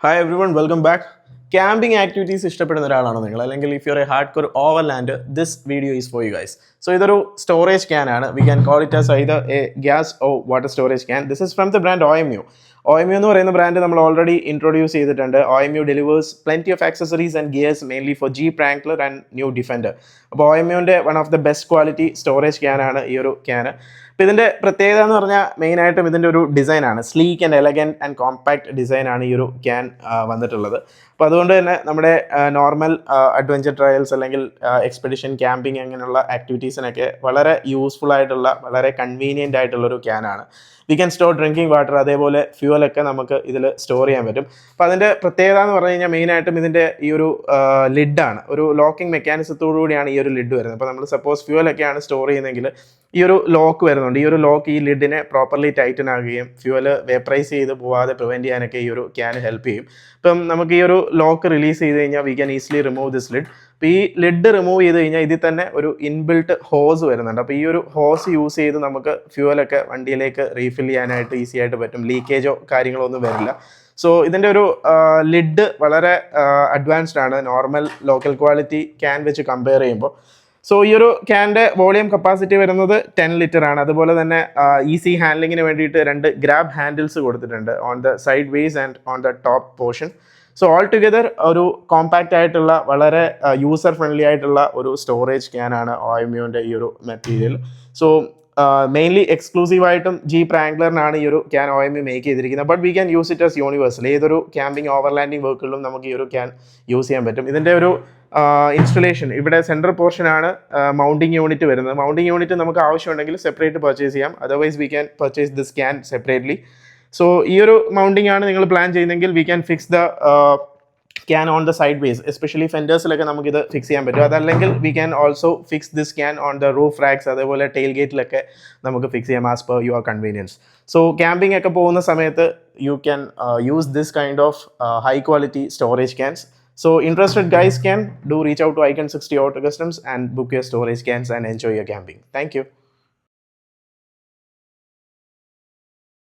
Hi everyone, welcome back. Camping activities ഇഷ്ടപ്പെടുന്ന ഒരാളാണോ നിങ്ങൾ അല്ലെങ്കിൽ if you're a hardcore overlander, this video is for you guys. So ഇതൊരു storage can ആണ്. We can call it as either a gas or water storage can. This is from the brand OMU. OMU എന്ന് പറയുന്ന brand നമ്മൾ already introduce ചെയ്തിട്ടുണ്ട്. OMU delivers plenty of accessories and gears mainly for Jeep Wrangler and New Defender. അപ്പോൾ OMUവിൻ്റെ one of the best quality storage can ആണ് ഈ ഒരു can. അപ്പോൾ ഇതിൻ്റെ പ്രത്യേകത എന്ന് പറഞ്ഞാൽ മെയിനായിട്ടും ഇതിൻ്റെ ഒരു ഡിസൈനാണ്. Sleek and elegant and compact ഡിസൈനാണ് ഈ ഒരു ക്യാൻ വന്നിട്ടുള്ളത്. അപ്പോൾ അതുകൊണ്ട് തന്നെ നമ്മുടെ നോർമൽ അഡ്വഞ്ചർ ട്രയൽസ് അല്ലെങ്കിൽ എക്സ്പെഡിഷൻ ക്യാമ്പിങ് അങ്ങനെയുള്ള ആക്ടിവിറ്റീസിനൊക്കെ വളരെ യൂസ്ഫുൾ ആയിട്ടുള്ള വളരെ കൺവീനിയൻ്റ് ആയിട്ടുള്ളൊരു ക്യാനാണ്. We can store drinking water, അതേപോലെ ഫ്യൂവലൊക്കെ നമുക്ക് ഇതിൽ സ്റ്റോർ ചെയ്യാൻ പറ്റും. അപ്പോൾ അതിൻ്റെ പ്രത്യേകത എന്ന് പറഞ്ഞു കഴിഞ്ഞാൽ മെയിനായിട്ടും ഇതിൻ്റെ ഈ ഒരു ലിഡാണ്. ഒരു ലോക്കിംഗ് മെക്കാനിസത്തോടു കൂടിയാണ് ഈ ഒരു ലിഡ് വരുന്നത്. അപ്പോൾ നമ്മൾ സപ്പോസ് ഫ്യൂവലൊക്കെയാണ് സ്റ്റോർ ചെയ്യുന്നതെങ്കിൽ ഈ ഒരു ലോക്ക് വരുന്നുണ്ട്. ഈ ഒരു ലോക്ക് ഈ ലിഡിനെ പ്രോപ്പർലി ടൈറ്റൻ ആകുകയും ഫ്യൂവൽ വേപ്പറൈസ് ചെയ്ത് പോവാതെ പ്രിവെൻറ്റ് ചെയ്യാനൊക്കെ ഈ ഒരു ക്യാൻ ഹെൽപ്പ് ചെയ്യും. ഇപ്പം നമുക്ക് ഈ ഒരു ലോക്ക് റിലീസ് ചെയ്ത് കഴിഞ്ഞാൽ we can easily remove this lid. അപ്പോൾ ഈ ലിഡ് റിമൂവ് ചെയ്ത് കഴിഞ്ഞാൽ ഇതിൽ തന്നെ ഒരു ഇൻബിൽട്ട് ഹോസ് വരുന്നുണ്ട്. അപ്പോൾ ഈ ഒരു ഹോസ് യൂസ് ചെയ്ത് നമുക്ക് ഫ്യൂവലൊക്കെ വണ്ടിയിലേക്ക് റീഫിൽ ചെയ്യാനായിട്ട് ഈസി ആയിട്ട് പറ്റും. ലീക്കേജോ കാര്യങ്ങളോ ഒന്നും വരില്ല. സോ ഇതിൻ്റെ ഒരു ലിഡ് വളരെ അഡ്വാൻസ്ഡ് ആണ് നോർമൽ ലോക്കൽ ക്വാളിറ്റി ക്യാൻ വെച്ച് കമ്പയർ ചെയ്യുമ്പോൾ. സോ ഈ ഒരു ക്യാൻ്റെ വോളിയം കപ്പാസിറ്റി വരുന്നത് 10 ലിറ്റർ ആണ്. അതുപോലെ തന്നെ ഈസി ഹാൻഡ്ലിങ്ങിന് വേണ്ടിയിട്ട് 2 ഗ്രാബ് ഹാൻഡിൽസ് കൊടുത്തിട്ടുണ്ട് on the side vase and on the top portion. So all together ഒരു കോമ്പാക്റ്റ് ആയിട്ടുള്ള വളരെ യൂസർ ഫ്രണ്ട്ലി ആയിട്ടുള്ള ഒരു സ്റ്റോറേജ് ക്യാനാണ് OMUവിൻ്റെ ഈ ഒരു മെറ്റീരിയൽ. സോ മെയിൻലി എക്സ്ക്ലൂസീവായിട്ടും ജീപ്പ് റാംഗ്ലറിനാണ് ഈ ഒരു ക്യാൻ OMU മേക്ക് ചെയ്തിരിക്കുന്നത്. But we can use it as universal. ഏതൊരു ക്യാമ്പിംഗ് ഓവർലാൻഡിങ് വർക്കുകളിലും നമുക്ക് ഈ ഒരു ക്യാൻ യൂസ് ചെയ്യാൻ പറ്റും. ഇതിൻ്റെ ഒരു ഇൻസ്റ്റലേഷൻ ഇവിടെ സെൻട്രൽ പോർഷനാണ് മൗണ്ടിങ് യൂണിറ്റ് വരുന്നത്. മൗണ്ടിങ് യൂണിറ്റ് നമുക്ക് ആവശ്യമുണ്ടെങ്കിൽ സെപ്പറേറ്റ് പർച്ചേസ് ചെയ്യാം. Otherwise we can purchase this can separately. So ഈ ഒരു മൗണ്ടിങ് ആണ് നിങ്ങൾ പ്ലാൻ ചെയ്യുന്നതെങ്കിൽ we can fix the can on the side ways, especially ഫെൻഡേഴ്സിലൊക്കെ നമുക്കിത് ഫിക്സ് ചെയ്യാൻ പറ്റും. അതല്ലെങ്കിൽ we can also fix this can on the roof racks, അതേപോലെ ടെയിൽ ഗേറ്റിലൊക്കെ നമുക്ക് ഫിക്സ് ചെയ്യാം as per your convenience. So camping ഒക്കെ പോകുന്ന സമയത്ത് you can use this kind of high quality storage cans. So interested guys can do reach out to Icon 60 Auto Customs and book your storage cans and enjoy your camping. Thank you.